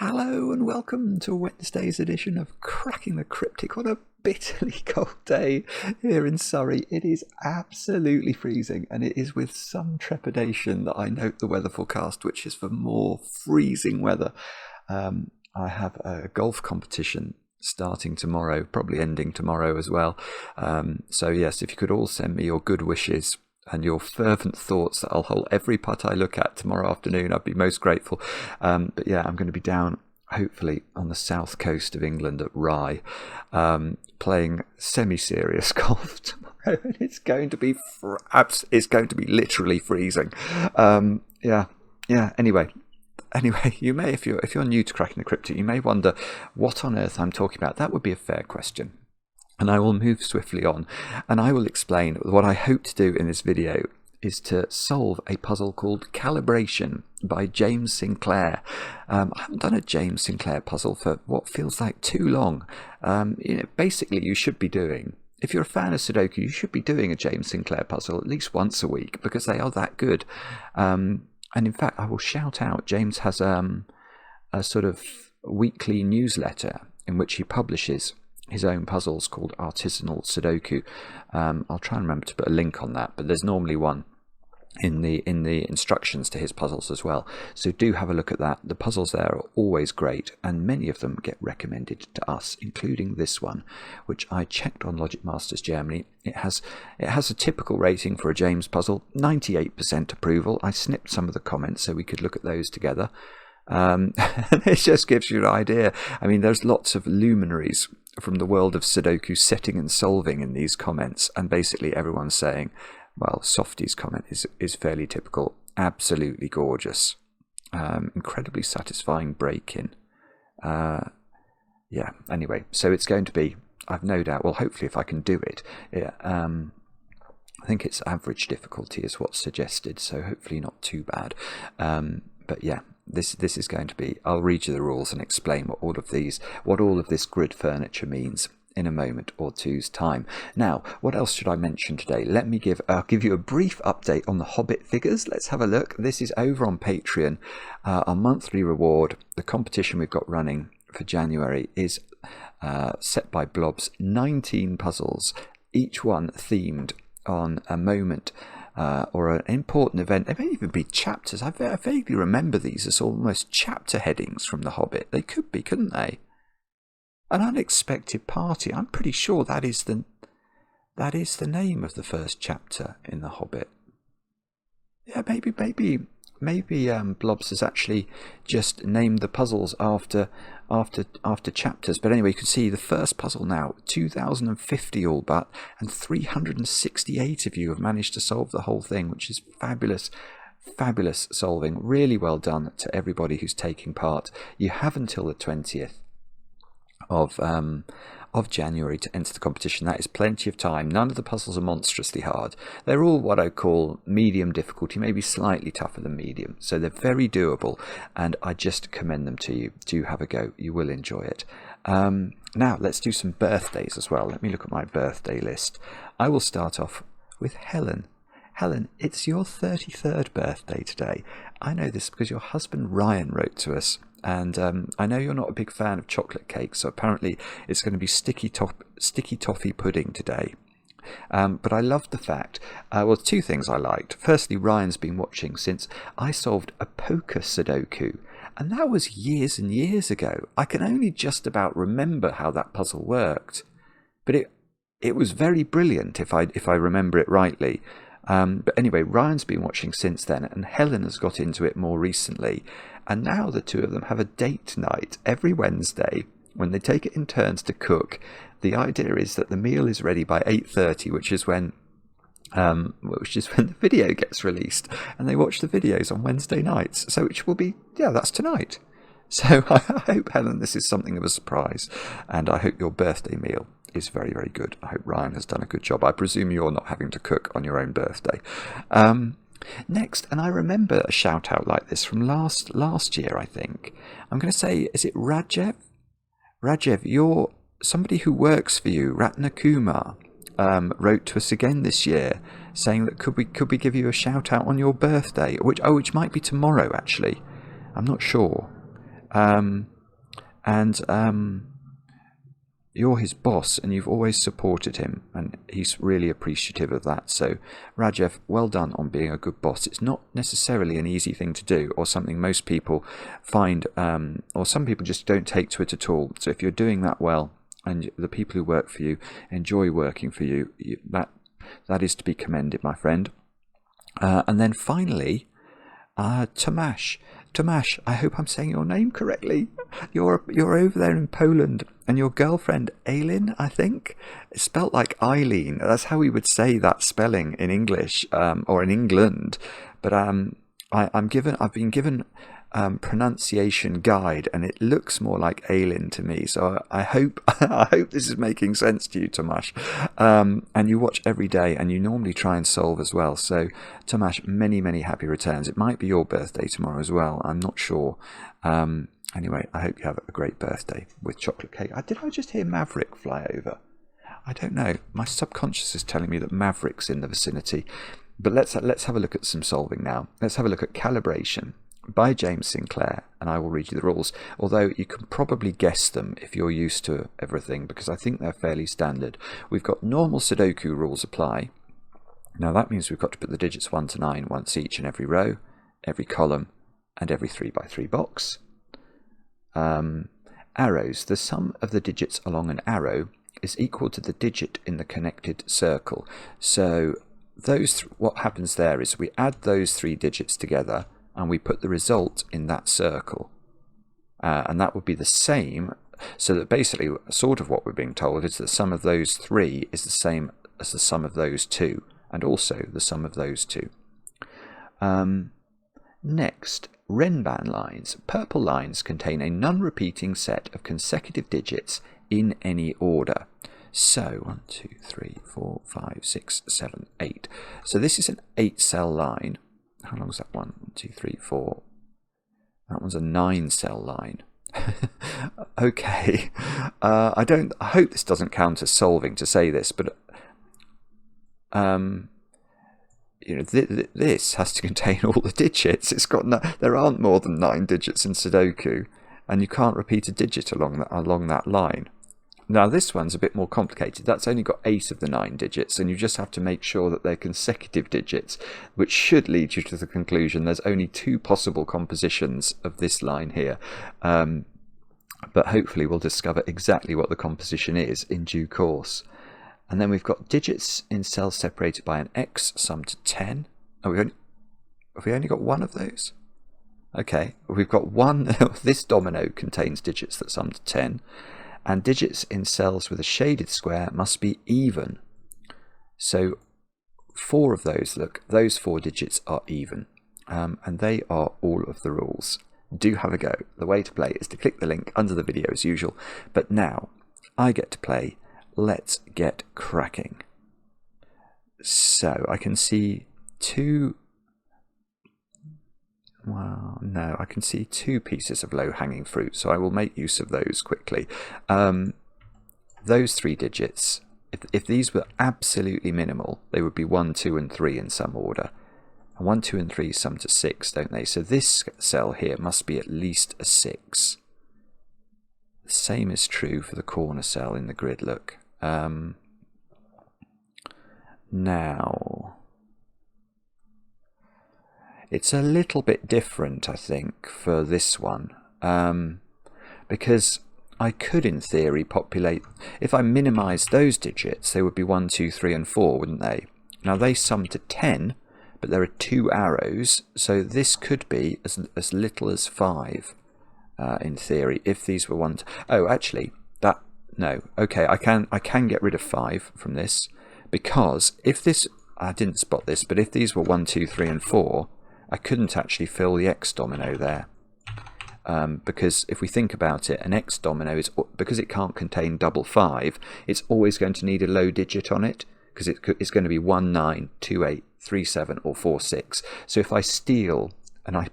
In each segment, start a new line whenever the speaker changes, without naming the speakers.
Hello and welcome to Wednesday's edition of Cracking the Cryptic on a bitterly cold day here in Surrey. It is absolutely freezing, and it is with some trepidation that I note the weather forecast, which is for more freezing weather. I have a golf competition starting tomorrow, probably ending tomorrow as well. So yes, if you could all send me your good wishes and your fervent thoughts that I'll hole every putt I look at tomorrow afternoon, I'd be most grateful. But yeah, I'm going to be down, hopefully, on the south coast of England at Rye, playing semi-serious golf tomorrow, and it's going to be literally freezing. Yeah. Anyway, you may, if you're new to Cracking the Cryptic, you may wonder what on earth I'm talking about. That would be a fair question. And I will move swiftly on, and I will explain what I hope to do in this video is to solve a puzzle called Calibration by James Sinclair. I haven't done a James Sinclair puzzle for what feels like too long. Basically, you should be doing, if you're a fan of Sudoku, you should be doing a James Sinclair puzzle at least once a week because they are that good. And in fact, I will shout out, James has a sort of weekly newsletter in which he publishes his own puzzles called Artisanal Sudoku. I'll try and remember to put a link on that, but there's normally one in the instructions to his puzzles as well. So do have a look at that. The puzzles there are always great, and many of them get recommended to us, including this one, which I checked on Logic Masters Germany. It has a typical rating for a James puzzle, 98% approval. I snipped some of the comments so we could look at those together. It just gives you an idea. I mean, there's lots of luminaries from the world of Sudoku setting and solving in these comments, and basically everyone's saying, well, Softy's comment is fairly typical. Absolutely gorgeous, incredibly satisfying break-in. Yeah, anyway, so it's going to be, I've no doubt, well, hopefully if I can do it, I think it's average difficulty is what's suggested, so hopefully not too bad. But yeah, this is going to be, I'll read you the rules and explain what all of this grid furniture means in a moment or two's time. Now, what else should I mention today? I'll give you a brief update on the Hobbit figures. Let's have a look. This is over on Patreon. Our monthly reward, the competition we've got running for January, is set by Blobz, 19 puzzles, each one themed on a moment or an important event. They may even be chapters. I vaguely remember these as almost chapter headings from The Hobbit. They could be, couldn't they? An unexpected party. I'm pretty sure that is the name of the first chapter in The Hobbit. Yeah, maybe Blobz has actually just named the puzzles after chapters. But anyway, you can see the first puzzle now, 2050 all but, and 368 of you have managed to solve the whole thing, which is fabulous solving. Really well done to everybody who's taking part. You have until the 20th of January to enter the competition. That is plenty of time. None of the puzzles are monstrously hard. They're all what I call medium difficulty, maybe slightly tougher than medium. So they're very doable, and I just commend them to you. Do have a go. You will enjoy it. Now, let's do some birthdays as well. Let me look at my birthday list. I will start off with Helen. Helen, it's your 33rd birthday today. I know this because your husband Ryan wrote to us. And I know you're not a big fan of chocolate cake, so apparently it's going to be sticky toffee pudding today. But I loved the fact, well, two things I liked. Firstly, Ryan's been watching since I solved a poker Sudoku, and that was years and years ago. I can only just about remember how that puzzle worked, but it was very brilliant if I remember it rightly. But anyway, Ryan's been watching since then, and Helen has got into it more recently. And now the two of them have a date night every Wednesday when they take it in turns to cook. The idea is that the meal is ready by 8:30, which is when the video gets released, and they watch the videos on Wednesday nights. So which will be, yeah, that's tonight. So I hope, Helen, this is something of a surprise, and I hope your birthday meal is very, very good. I hope Ryan has done a good job. I presume you're not having to cook on your own birthday. Next, and I remember a shout out like this from last year, I think. I'm going to say, is it Rajev? Rajev, you're somebody who works for you, Ratna Kumar, wrote to us again this year saying that could we give you a shout out on your birthday, which might be tomorrow actually. I'm not sure. and you're his boss, and you've always supported him, and he's really appreciative of that. So, Rajev, well done on being a good boss. It's not necessarily an easy thing to do, or something most people find, or some people just don't take to it at all. So if you're doing that well, and the people who work for you enjoy working for you, that is to be commended, my friend. And then finally, Tomasz. Tomasz, I hope I'm saying your name correctly. You're over there in Poland, and your girlfriend Aileen, I think, it's spelt like Eileen. That's how we would say that spelling in English, or in England. But I've been given pronunciation guide, and it looks more like Aileen to me. So I hope I hope this is making sense to you, Tomasz. And you watch every day, and you normally try and solve as well. So Tomasz, many happy returns. It might be your birthday tomorrow as well. I'm not sure. Anyway, I hope you have a great birthday with chocolate cake. Did I just hear Maverick fly over? I don't know. My subconscious is telling me that Maverick's in the vicinity. But let's have a look at some solving now. Let's have a look at Calibration by James Sinclair, and I will read you the rules, although you can probably guess them if you're used to everything, because I think they're fairly standard. We've got normal Sudoku rules apply. Now that means we've got to put the digits 1 to 9 once each in every row, every column, and every 3x3 box. Arrows. The sum of the digits along an arrow is equal to the digit in the connected circle. So what happens there is we add those 3 digits together, and we put the result in that circle. And that would be the same, so that basically sort of what we're being told is that the sum of those 3 is the same as the sum of those 2, and also the sum of those 2. Next, Renban lines. Purple lines contain a non-repeating set of consecutive digits in any order. So 1, 2, 3, 4, 5, 6, 7, 8. So this is an 8-cell line. How long is that one? 1, 2, 3, 4. That one's a 9-cell line. Okay. I hope this doesn't count as solving to say this, but this has to contain all the digits. It's got there aren't more than 9 digits in Sudoku, and you can't repeat a digit along that line. Now this one's a bit more complicated. That's only got 8 of the 9 digits, and you just have to make sure that they're consecutive digits, which should lead you to the conclusion there's only 2 possible compositions of this line here. But hopefully we'll discover exactly what the composition is in due course. And then we've got digits in cells separated by an X summed to 10. Oh, have we only got one of those? Okay, we've got one. This domino contains digits that sum to 10. And digits in cells with a shaded square must be even. So 4 of those, look, those 4 digits are even. And they are all of the rules. Do have a go. The way to play is to click the link under the video as usual. But now I get to play. Let's get cracking. So I can see 2... Well, no, I can see 2 pieces of low-hanging fruit, so I will make use of those quickly. Those 3 digits, if these were absolutely minimal, they would be 1, 2, and 3 in some order. And 1, 2, and 3 sum to 6, don't they? So this cell here must be at least a 6. The same is true for the corner cell in the grid, look. Now... it's a little bit different, I think, for this one, because I could, in theory, populate... if I minimised those digits, they would be 1, 2, 3, and 4, wouldn't they? Now, they sum to 10, but there are 2 arrows, so this could be as little as 5, in theory, if these were 1... Oh, actually, that... no. Okay, I can get rid of 5 from this, because if this... I didn't spot this, but if these were 1, 2, 3, and 4... I couldn't actually fill the X domino there, because if we think about it, an X domino is, because it can't contain double 5, it's always going to need a low digit on it, because it's going to be 1, 9, 2, 8, 3, 7, or 4, 6. So if I steal and I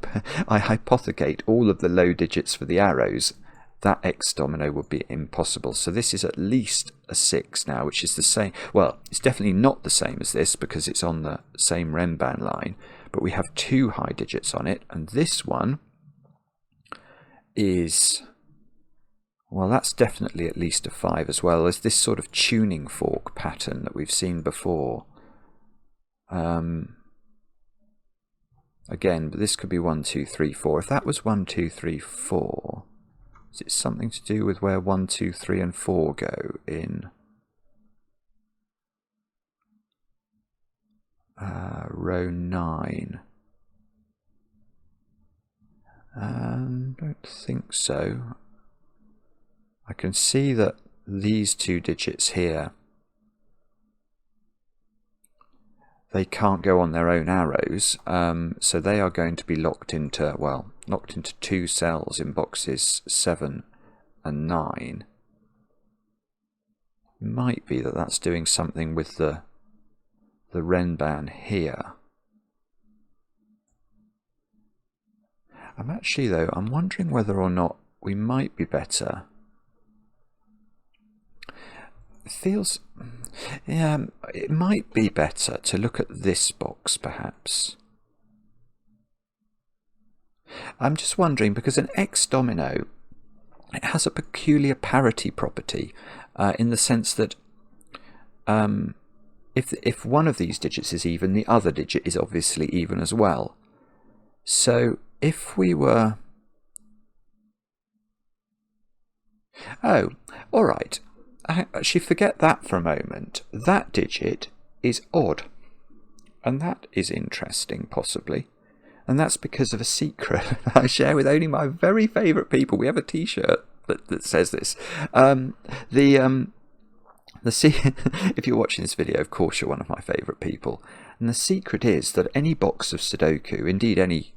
hypothecate all of the low digits for the arrows, that X domino would be impossible. So this is at least a 6 now, which is the same. Well, it's definitely not the same as this because it's on the same Renban line, but we have 2 high digits on it, and this one is Well, that's definitely at least a 5 as well. There's this sort of tuning fork pattern that we've seen before. Again, but this could be 1, 2, 3, 4. If that was 1, 2, 3, 4, is it something to do with where 1, 2, 3 and 4 go in row 9? Don't think so. I can see that these two digits here, they can't go on their own arrows, so they are going to be locked into, well, locked into 2 cells in boxes 7 and 9. Might be that that's doing something with the Renban here. I'm wondering whether or not we might be better. It might be better to look at this box, perhaps. I'm just wondering, because an X domino, it has a peculiar parity property, in the sense that if one of these digits is even, the other digit is obviously even as well. So if we were... Oh, all right. Actually, forget that for a moment. That digit is odd. And that is interesting, possibly. And that's because of a secret I share with only my very favourite people. We have a T-shirt that says this. If you're watching this video, of course you're one of my favourite people. And the secret is that any box of Sudoku, indeed any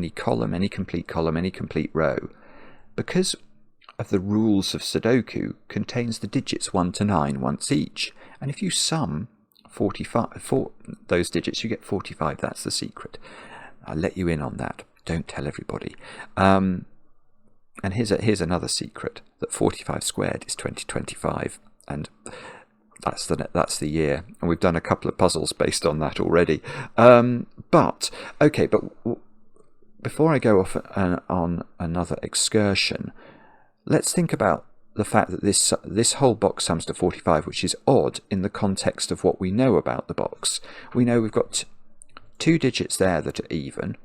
column, any complete column, any complete row, because of the rules of Sudoku, contains the digits 1 to 9 once each. And if you sum 45 for those digits, you get 45. That's the secret. I'll let you in on that. Don't tell everybody. And here's another secret, that 45 squared is 2025, and that's the year. And we've done a couple of puzzles based on that already. But before I go off on another excursion, let's think about the fact that this whole box sums to 45, which is odd in the context of what we know about the box. We know we've got 2 digits there that are even.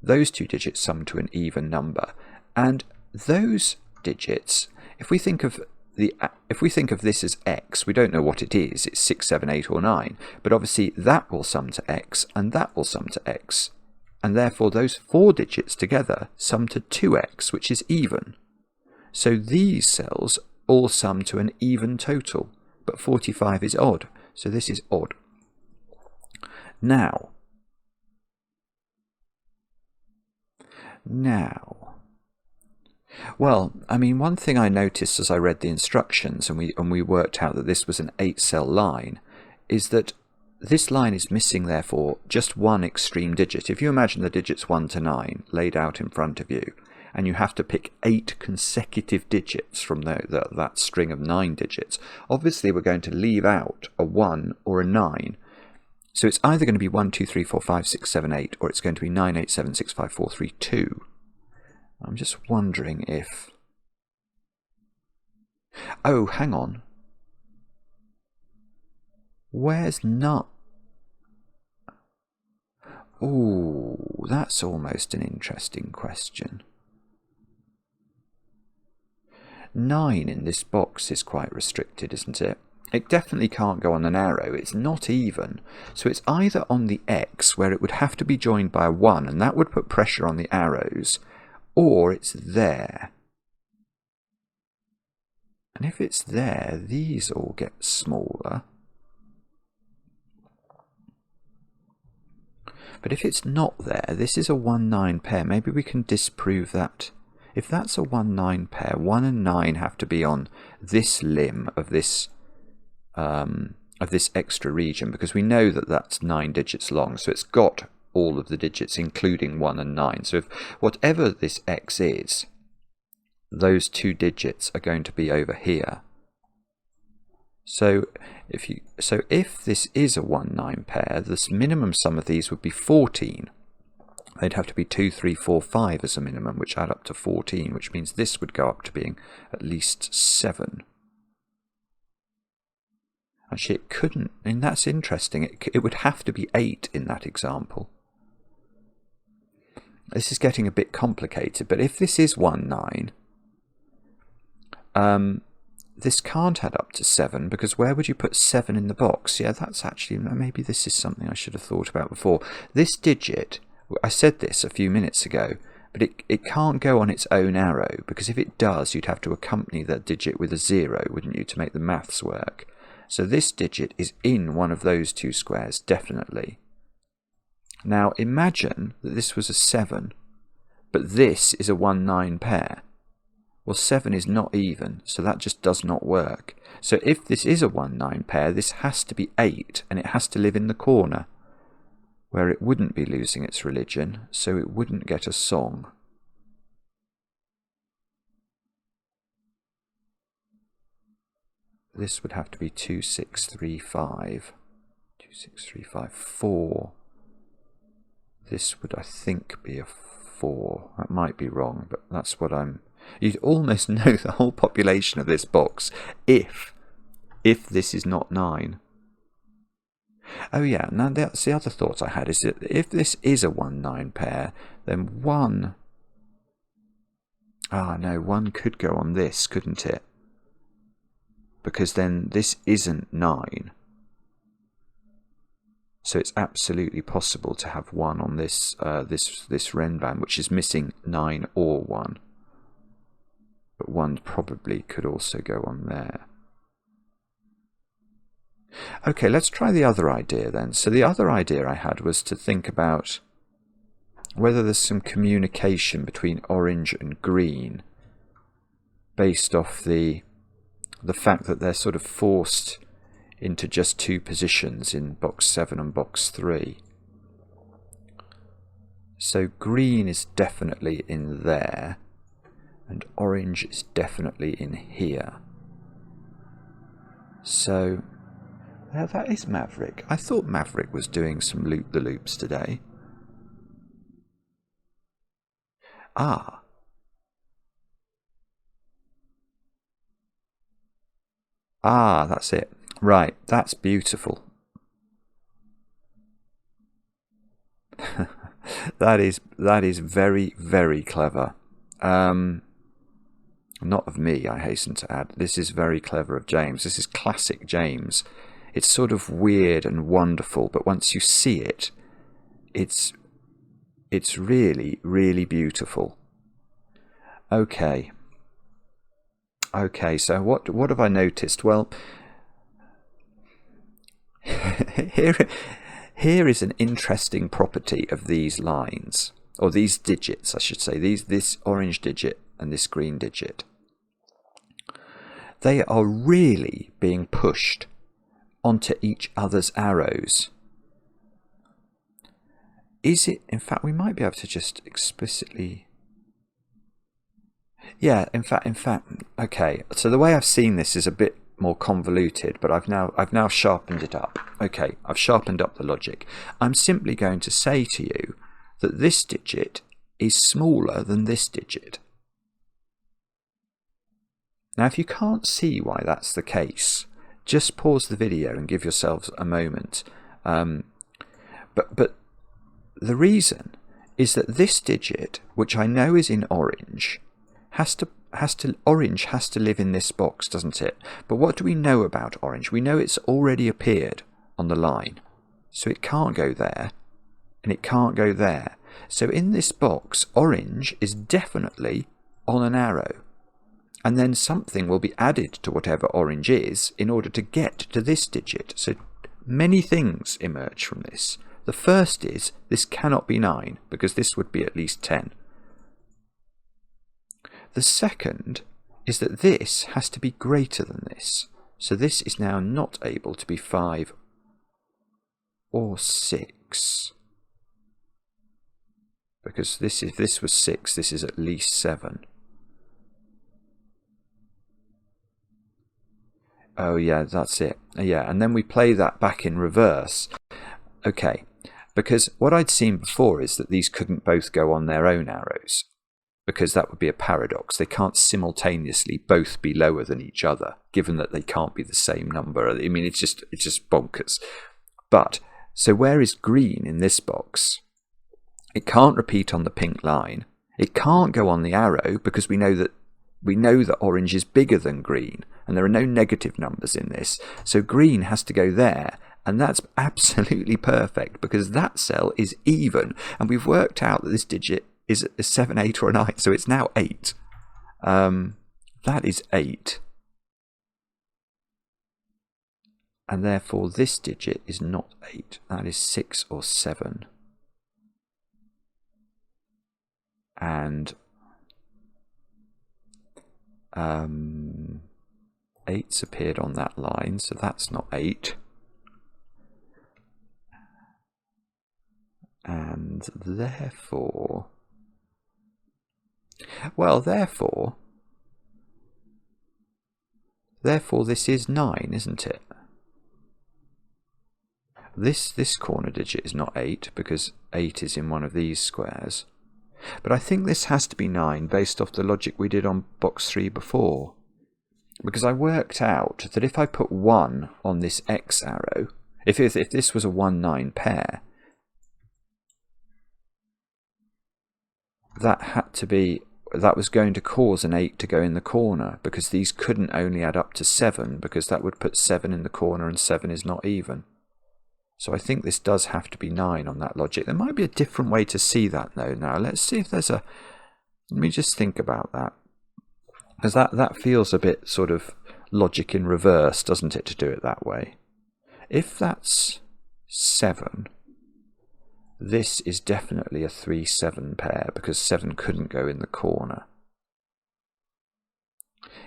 Those 2 digits sum to an even number, and those digits, if we think of this as x, we don't know what it is. It's 6, 7, 8 or 9, but obviously that will sum to x and that will sum to x, and therefore those 4 digits together sum to 2x, which is even. So these cells all sum to an even total, but 45 is odd, so this is odd. Now, well, I mean, one thing I noticed as I read the instructions and we worked out that this was an 8-cell line, is that this line is missing, therefore, just one extreme digit. If you imagine the digits 1 to 9 laid out in front of you, and you have to pick 8 consecutive digits from that string of 9 digits, obviously we're going to leave out a 1 or a 9. So it's either going to be 1, 2, 3, 4, 5, 6, 7, 8, or it's going to be 9, 8, 7, 6, 5, 4, 3, 2. I'm just wondering if... Oh, hang on. Where's not? Ooh, that's almost an interesting question. 9 in this box is quite restricted, isn't it? It definitely can't go on an arrow. It's not even. So it's either on the X, where it would have to be joined by a 1, and that would put pressure on the arrows, or it's there. And if it's there, these all get smaller. But if it's not there, this is a 1-9 pair. Maybe we can disprove that. If that's a 1-9 pair, 1 and 9 have to be on this limb of this extra region, because we know that that's 9 digits long, so it's got all of the digits including 1 and 9. So if whatever this X is, those 2 digits are going to be over here. So if this is a 1-9 pair, the minimum sum of these would be 14. they'd have to be 2, 3, 4, 5 as a minimum, which add up to 14, which means this would go up to being at least 7. Actually, it couldn't, and that's interesting. It would have to be 8 in that example. This is getting a bit complicated, but if this is 1, 9, this can't add up to 7, because where would you put 7 in the box? Yeah, that's actually, maybe this is something I should have thought about before. This digit, I said this a few minutes ago, but it can't go on its own arrow, because if it does, you'd have to accompany that digit with a 0, wouldn't you, to make the maths work? So this digit is in one of those two squares, definitely. Now imagine that this was a 7, but this is a 1, 9 pair. Well, 7 is not even, so that just does not work. So if this is a 1, 9 pair, this has to be 8, and it has to live in the corner, where it wouldn't be losing its religion, so it wouldn't get a song. This would have to be 2, 6, 3, 5. 2, 6, 3, 5, 4. This would, I think, be a 4. That might be wrong, but that's what I'm... You'd almost know the whole population of this box if this is not 9. Oh yeah, now that's the other thought I had, is that if this is a 1, 9 pair, then 1... no, 1 could go on this, couldn't it? Because then this isn't 9. So it's absolutely possible to have 1 on this this Renban, which is missing 9 or 1. But 1 probably could also go on there. Okay, let's try the other idea then. So the other idea I had was to think about whether there's some communication between orange and green based off the fact that they're sort of forced into just 2 positions in box 7 and box 3. So green is definitely in there, and orange is definitely in here. So that is Maverick. I thought Maverick was doing some loop-the-loops today. That's it. Right, that's beautiful. that is very, very clever. Not of me, I hasten to add. This is very clever of James. This is classic James. It's sort of weird and wonderful, but once you see it, it's really, really beautiful. Okay, so what have I noticed? Well, here is an interesting property of these lines, or these digits, I should say, this orange digit and this green digit. They are really being pushed onto each other's arrows. Is it, in fact, we might be able to just explicitly... Yeah, in fact, okay, so the way I've seen this is a bit more convoluted, but I've now sharpened it up. Okay, I've sharpened up the logic. I'm simply going to say to you that this digit is smaller than this digit. Now, if you can't see why that's the case, just pause the video and give yourselves a moment. But the reason is that this digit, which I know is in orange, orange has to live in this box, doesn't it? But what do we know about orange? We know it's already appeared on the line, so it can't go there, and it can't go there. So in this box, orange is definitely on an arrow, and then something will be added to whatever orange is in order to get to this digit. So many things emerge from this. The first is this cannot be 9, because this would be at least 10. The second is that this has to be greater than this. So this is now not able to be 5 or 6. Because if this was 6, this is at least 7. Oh yeah, that's it. Yeah, and then we play that back in reverse. Okay, Because what I'd seen before is that these couldn't both go on their own arrows, because that would be a paradox. They can't simultaneously both be lower than each other, given that they can't be the same number. I mean, it's just bonkers. But, so where is green in this box? It can't repeat on the pink line. It can't go on the arrow, because we know that orange is bigger than green, and there are no negative numbers in this. So green has to go there, and that's absolutely perfect, because that cell is even, and we've worked out that this digit is a 7, 8 or a 9, so it's now 8. That is 8. And therefore this digit is not 8, that is 6 or 7. And 8's appeared on that line, so that's not 8. And therefore, well, therefore this is 9, isn't it? This corner digit is not 8, because 8 is in one of these squares. But I think this has to be 9 based off the logic we did on box 3 before. Because I worked out that if I put 1 on this X arrow, if this was a 1-9 pair, that was going to cause an 8 to go in the corner, because these couldn't only add up to 7, because that would put 7 in the corner, and 7 is not even. So I think this does have to be 9 on that logic. There might be a different way to see that though now. Let's see if there's a... Let me just think about that. Because that feels a bit sort of logic in reverse, doesn't it, to do it that way? If that's 7, this is definitely a 3-7 pair, because 7 couldn't go in the corner.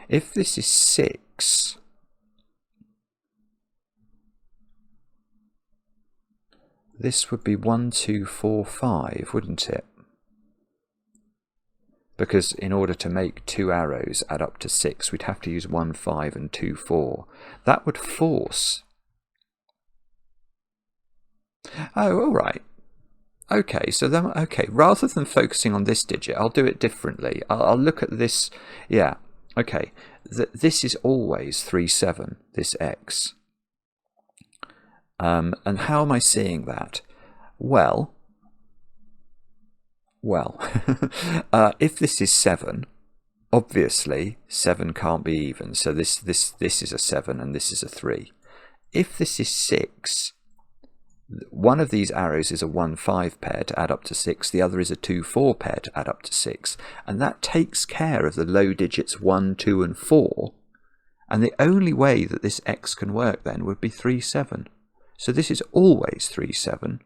If this is 6... this would be 1, 2, 4, 5, wouldn't it? Because in order to make 2 arrows add up to 6, we'd have to use 1, 5 and 2, 4. That would force... Oh, all right. Okay, so then, okay, rather than focusing on this digit, I'll do it differently. I'll look at this. Yeah, okay. This is always 3, 7, this X. And how am I seeing that? Well, if this is 7, obviously 7 can't be even, so this is a 7 and this is a 3. If this is 6, one of these arrows is a 1-5 pair to add up to 6, the other is a 2-4 pair to add up to 6, and that takes care of the low digits 1, 2 and 4, and the only way that this X can work then would be 3, 7. So this is always 3, 7,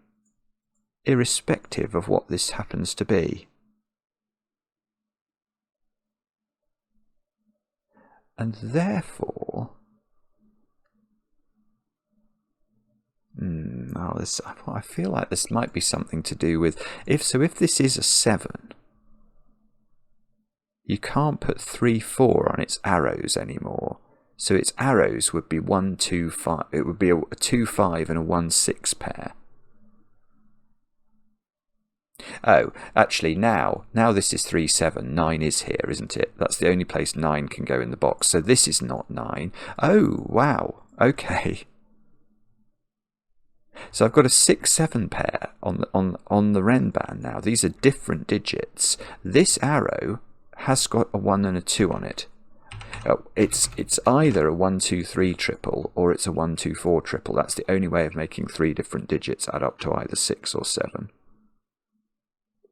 irrespective of what this happens to be. And therefore, I feel like this might be something to do with, if this is a 7, you can't put 3, 4 on its arrows anymore. So its arrows would be 1, 2, 5. It would be a 2, 5 and a 1, 6 pair. Oh, actually now this is 3, 7. 9 is here, isn't it? That's the only place 9 can go in the box. So this is not 9. Oh, wow. Okay. So I've got a 6, 7 pair on the Renban now. These are different digits. This arrow has got a 1 and a 2 on it. It's either a 1, 2, 3 triple or it's a 1, 2, 4 triple. That's the only way of making 3 different digits add up to either 6 or 7.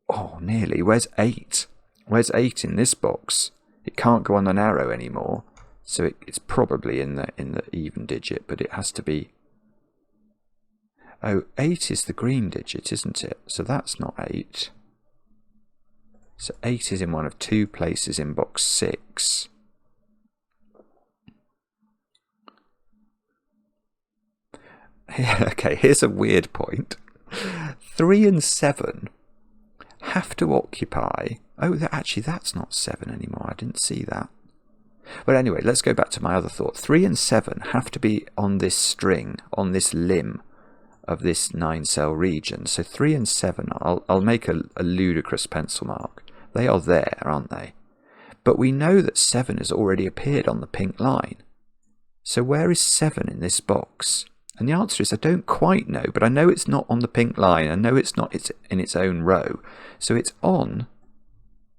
Oh, nearly. Where's 8? Where's 8 in this box? It can't go on an arrow anymore, so it's probably in the even digit, but it has to be... Oh, 8 is the green digit, isn't it? So that's not 8. So 8 is in one of 2 places in box 6. Okay, here's a weird point. 3 and 7 have to occupy... Oh, actually, that's not 7 anymore. I didn't see that. But anyway, let's go back to my other thought. 3 and 7 have to be on this string, on this limb of this 9-cell region. So 3 and 7, I'll make a ludicrous pencil mark. They are there, aren't they? But we know that 7 has already appeared on the pink line. So where is 7 in this box? And the answer is I don't quite know, but I know it's not on the pink line. I know it's not in its own row. So it's on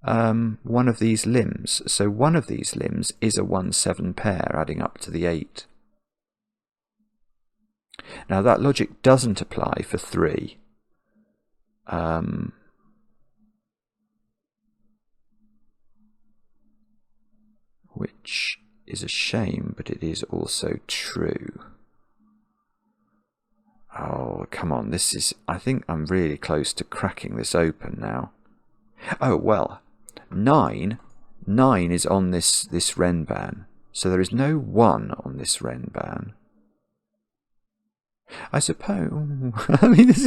one of these limbs. So one of these limbs is a 1-7 pair adding up to the 8. Now that logic doesn't apply for 3. Which is a shame, but it is also true. Oh, come on, I think I'm really close to cracking this open now. Oh, well, 9 is on this Renban, so there is no 1 on this Renban. I suppose, I mean, this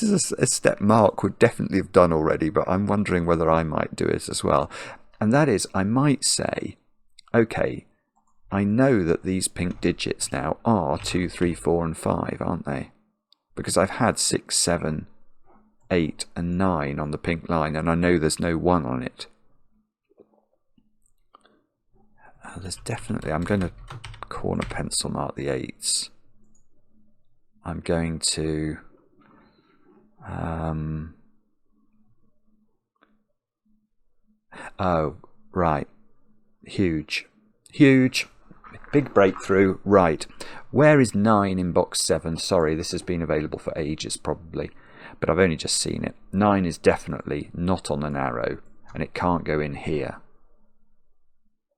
is a step Mark would definitely have done already, but I'm wondering whether I might do it as well. And that is, I might say, okay, I know that these pink digits now are 2, 3, 4 and 5, aren't they? Because I've had 6, 7, 8 and 9 on the pink line, and I know there's no 1 on it. There's definitely, I'm going to corner pencil mark the 8s. I'm going to oh, right. Huge. Big breakthrough. Right. Where is 9 in box 7? Sorry, this has been available for ages probably, but I've only just seen it. 9 is definitely not on an arrow, and it can't go in here.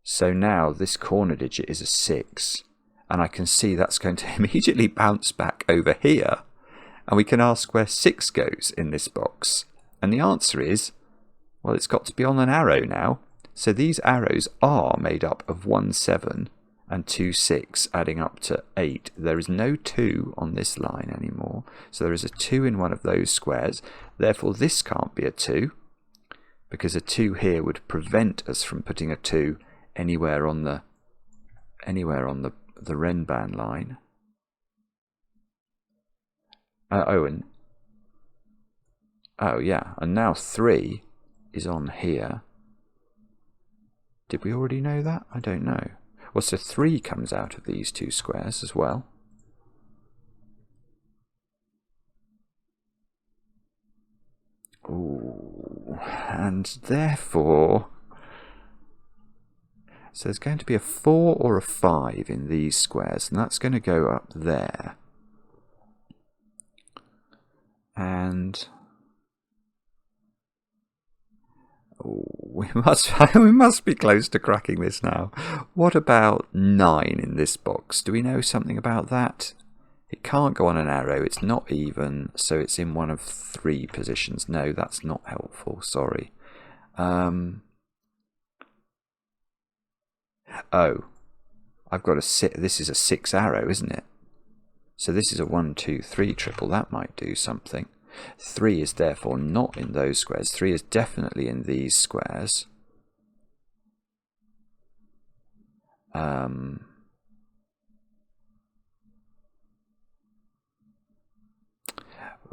So now this corner digit is a 6, and I can see that's going to immediately bounce back over here, and we can ask where 6 goes in this box. And the answer is, well, it's got to be on an arrow now. So these arrows are made up of 1, 7 and 2, 6, adding up to 8. There is no 2 on this line anymore. So there is a 2 in one of those squares. Therefore, this can't be a 2, because a 2 here would prevent us from putting a 2 anywhere on the Renban line. Oh yeah, and now 3 is on here. Did we already know that? I don't know. Well, so 3 comes out of these 2 squares as well. Ooh, and therefore, so there's going to be a 4 or a 5 in these squares, and that's going to go up there. And we must be close to cracking this now. What about 9 in this box? Do we know something about that? It can't go on an arrow. It's not even, so it's in one of 3 positions. No, that's not helpful. Sorry. Oh, I've got this is a 6 arrow, isn't it? So this is a 1, 2, 3 triple. That might do something. 3 is therefore not in those squares. 3 is definitely in these squares.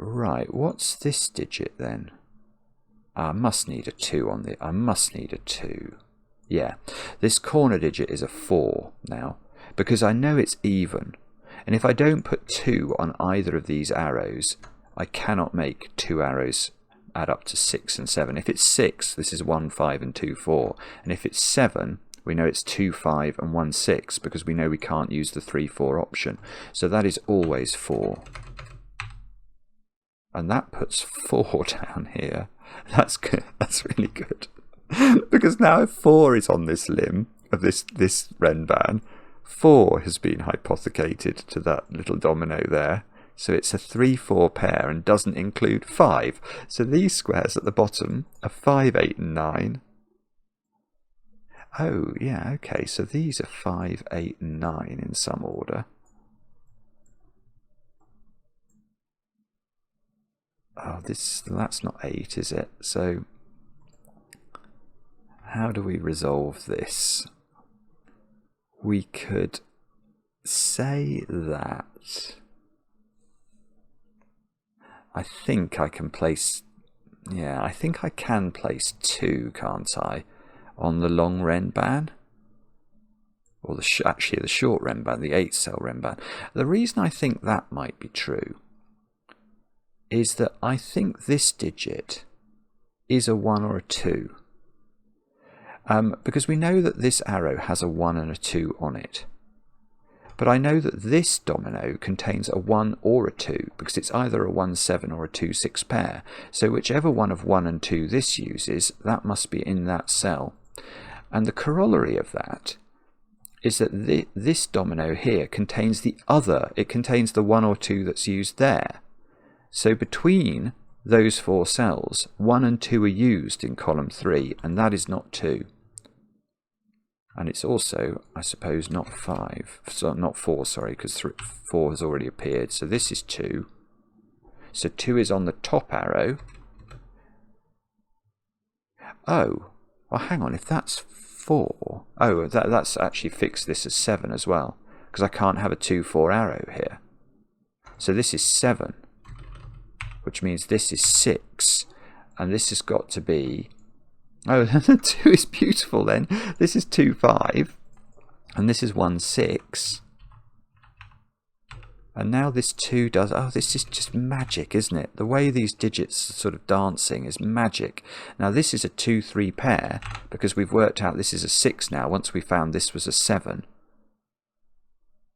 Right, what's this digit then? I must need a 2 on the. I must need a 2. Yeah, this corner digit is a 4 now, because I know it's even. And if I don't put 2 on either of these arrows, I cannot make 2 arrows add up to 6 and 7. If it's 6, this is 1, 5 and 2, 4. And if it's 7, we know it's 2, 5 and 1, 6, because we know we can't use the 3, 4 option. So that is always 4. And that puts 4 down here. That's good. That's really good. Because now if 4 is on this limb of this Renban, 4 has been hypothecated to that little domino there. So it's a 3, 4 pair and doesn't include 5. So these squares at the bottom are 5, 8 and 9. Oh, yeah, okay. So these are 5, 8 and 9 in some order. Oh, that's not 8, is it? So how do we resolve this? We could say that I think I can place, yeah, I think I can place 2, can't I, on the long renban? Or actually the short renban, the 8-cell renban. The reason I think that might be true is that I think this digit is a 1 or a 2. Because we know that this arrow has a 1 and a 2 on it. But I know that this domino contains a 1 or a 2 because it's either a 1-7 or a 2-6 pair. So whichever one of 1 and 2 this uses, that must be in that cell. And the corollary of that is that this domino here contains the other. It contains the 1 or 2 that's used there. So between those 4 cells, 1 and 2 are used in column 3, and that is not 2. And it's also, I suppose, not 5. So not 4, sorry, because 4 has already appeared. So this is 2. So 2 is on the top arrow. Oh, well, hang on. If that's 4, oh, that's actually fixed this as 7 as well, because I can't have a 2-4 arrow here. So this is 7, which means this is 6, and this has got to be, oh, 2 is beautiful then. This is 2-5, and this is 1-6. And now this 2 does, oh, this is just magic, isn't it? The way these digits are sort of dancing is magic. Now this is a 2-3 pair, because we've worked out this is a 6 now, once we found this was a 7.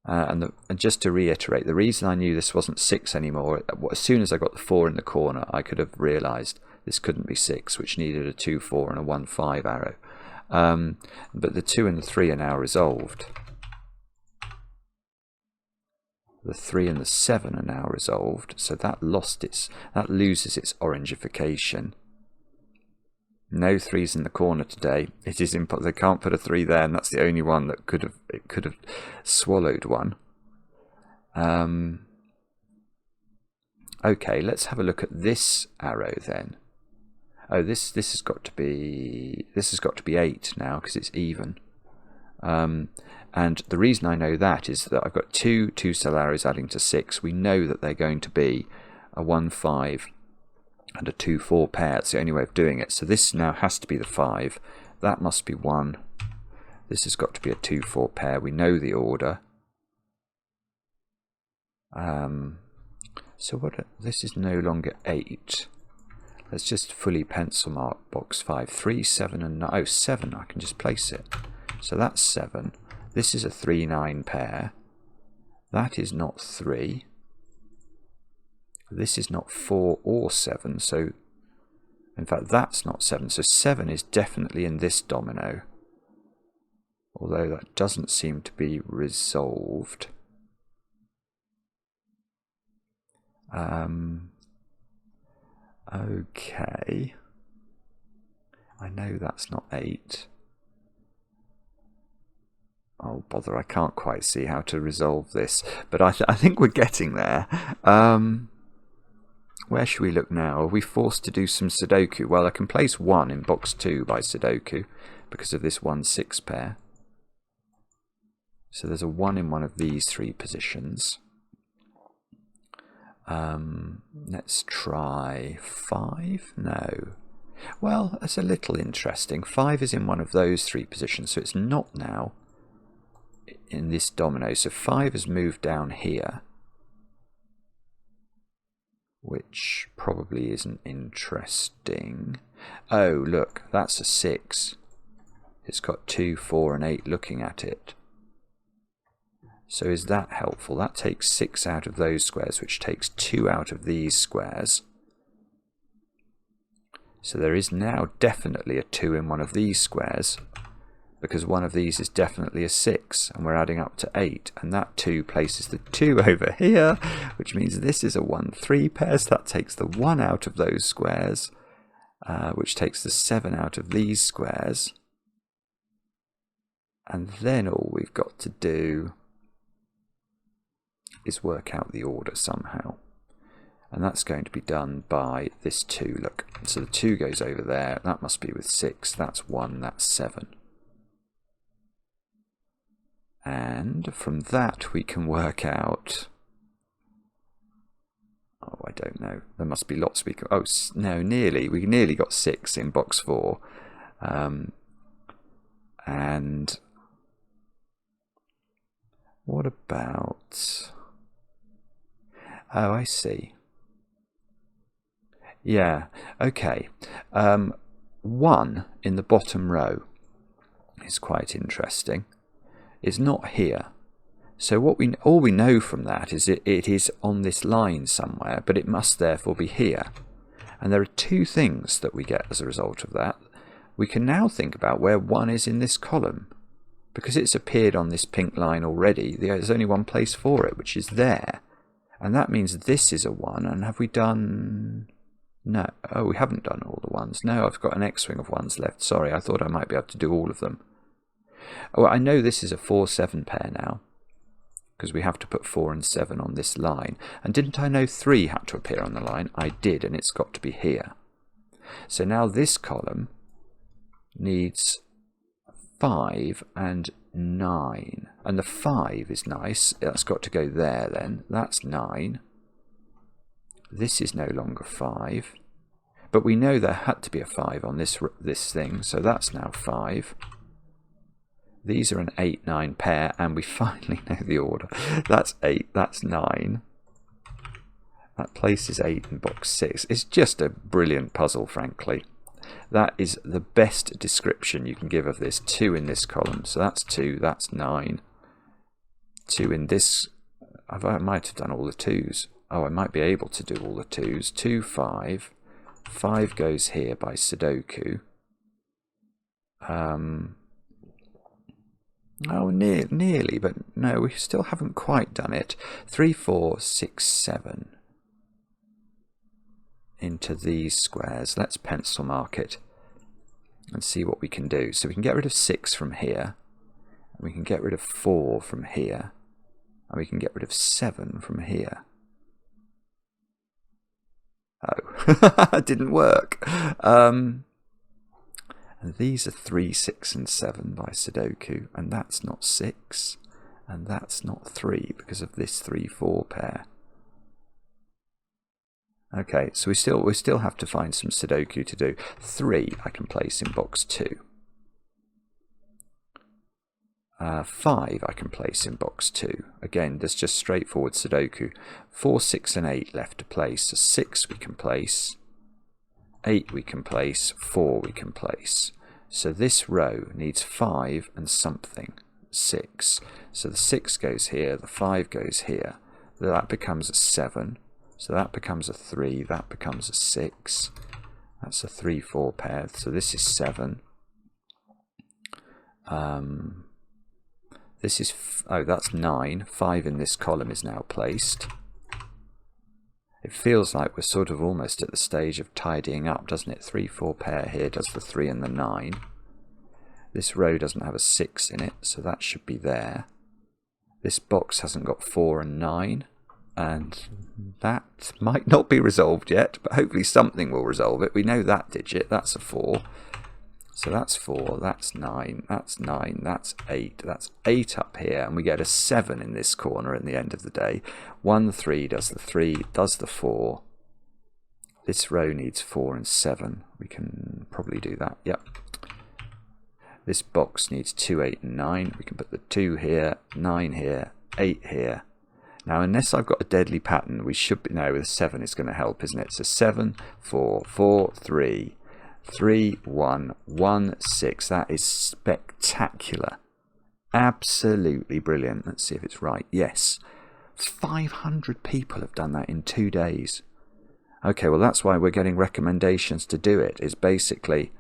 And just to reiterate, the reason I knew this wasn't 6 anymore, as soon as I got the 4 in the corner, I could have realised this couldn't be 6, which needed a 2-4 and a 1-5 arrow. But the 2 and the 3 are now resolved. The 3 and the 7 are now resolved, so that loses its orangification. No 3s in the corner today. It is they can't put a 3 there, and that's the only one that could have swallowed one. Okay, let's have a look at this arrow then. Oh, this has got to be 8 now because it's even. And the reason I know that is that I've got 2 2-cell arrows adding to 6. We know that they're going to be a 1-5 and a 2-4 pair. That's the only way of doing it. So this now has to be the 5. That must be 1. This has got to be a 2-4 pair. We know the order. So this is no longer 8. Let's just fully pencil mark box 5. 3, 7 and 9. Oh, 7. I can just place it. So that's 7. This is a 3-9 pair. That is not 3. This is not 4 or 7. So, in fact, that's not 7. So 7 is definitely in this domino. Although that doesn't seem to be resolved. Okay. I know that's not 8. Oh, bother, I can't quite see how to resolve this. But I think we're getting there. Where should we look now? Are we forced to do some Sudoku? Well, I can place 1 in box 2 by Sudoku because of this 1-6 pair. So there's a 1 in one of these 3 positions. Let's try 5. No. Well, that's a little interesting. 5 is in one of those 3 positions, so it's not now in this domino. So 5 has moved down here, which probably isn't interesting. Oh, look, that's a 6. It's got 2, 4 and 8 looking at it. So is that helpful? That takes 6 out of those squares, which takes 2 out of these squares. So there is now definitely a 2 in one of these squares, because one of these is definitely a 6, and we're adding up to 8, and that 2 places the 2 over here, which means this is a 1-3 pair, so that takes the 1 out of those squares, which takes the 7 out of these squares. And then all we've got to do is work out the order somehow. And that's going to be done by this 2. Look, so the 2 goes over there. That must be with 6. That's 1. That's 7. And from that we can work out... Oh, I don't know. There must be lots we can... Oh, no, nearly. We nearly got 6 in box 4. And what about... Oh, I see. Yeah, okay. 1 in the bottom row is quite interesting. It's not here. So all we know from that is it is on this line somewhere, but it must therefore be here. And there are 2 things that we get as a result of that. We can now think about where 1 is in this column. Because it's appeared on this pink line already, there's only one place for it, which is there. And that means this is a 1. And have we done... No. Oh, we haven't done all the 1s. No, I've got an X-wing of 1s left. Sorry, I thought I might be able to do all of them. Oh, I know this is a 4-7 pair now, because we have to put 4 and 7 on this line. And didn't I know 3 had to appear on the line? I did, and it's got to be here. So now this column needs 5 and 9. And the 5 is nice. That's got to go there then. That's 9. This is no longer 5. But we know there had to be a 5 on this thing, so that's now 5. These are an 8-9 pair, and we finally know the order. That's 8, that's 9. That places 8 in box 6. It's just a brilliant puzzle, frankly. That is the best description you can give of this. 2 in this column, so that's 2, that's 9. 2 in this... I might have done all the 2s. Oh, I might be able to do all the 2s. 2, 5. 5 goes here by Sudoku. Oh, nearly, but no, we still haven't quite done it. 3, 4, 6, 7 into these squares. Let's pencil mark it and see what we can do. So we can get rid of 6 from here, and we can get rid of 4 from here, and we can get rid of 7 from here. Oh, it didn't work. And these are 3, 6 and 7 by Sudoku, and that's not 6, and that's not 3 because of this 3, 4 pair. Okay, so we still have to find some Sudoku to do. 3 I can place in box 2. 5 I can place in box 2. Again, there's just straightforward Sudoku. 4, 6 and 8 left to place. So 6 we can place. 8 we can place. 4 we can place. So this row needs 5 and something. 6. So the 6 goes here, the 5 goes here. That becomes a 7. So that becomes a 3. That becomes a 6. That's a 3, 4 pair. So this is 7. This is... Oh, that's 9. 5 in this column is now placed. It feels like we're sort of almost at the stage of tidying up, doesn't it? 3, 4 pair here does the 3 and the 9. This row doesn't have a 6 in it, so that should be there. This box hasn't got 4 and 9, and that might not be resolved yet, but hopefully something will resolve it. We know that digit, that's a 4. So that's 4, that's 9, that's 9, that's 8. That's 8 up here, and we get a 7 in this corner at the end of the day. 1, 3 does the 3, does the 4. This row needs 4 and 7. We can probably do that, yep. This box needs 2, 8 and 9. We can put the 2 here, 9 here, 8 here. Now, unless I've got a deadly pattern, we should be... No, the 7 is going to help, isn't it? So 7, 4, 4, 3... 3, 1, 1, 6. That is spectacular. Absolutely brilliant. Let's see if it's right. Yes. 500 people have done that in 2 days. Okay, well, that's why we're getting recommendations to do it. Is basically,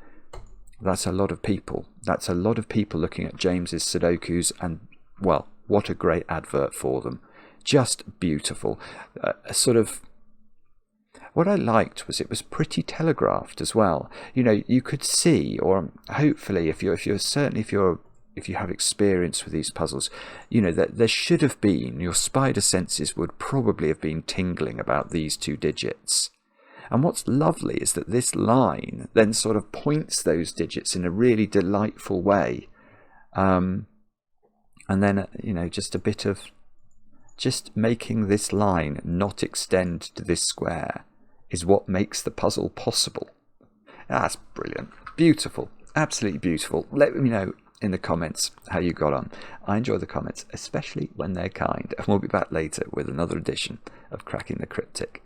that's a lot of people. That's a lot of people looking at James's Sudokus, and, well, what a great advert for them. Just beautiful. Sort of... What I liked was it was pretty telegraphed as well. You know, you could see, or hopefully, if you have experience with these puzzles, you know that there should have been, your spider senses would probably have been tingling about these 2 digits. And what's lovely is that this line then sort of points those digits in a really delightful way. And then, you know, just a bit of Just making this line not extend to this square is what makes the puzzle possible. That's brilliant. Beautiful. Absolutely beautiful. Let me know in the comments how you got on. I enjoy the comments, especially when they're kind. And we'll be back later with another edition of Cracking the Cryptic.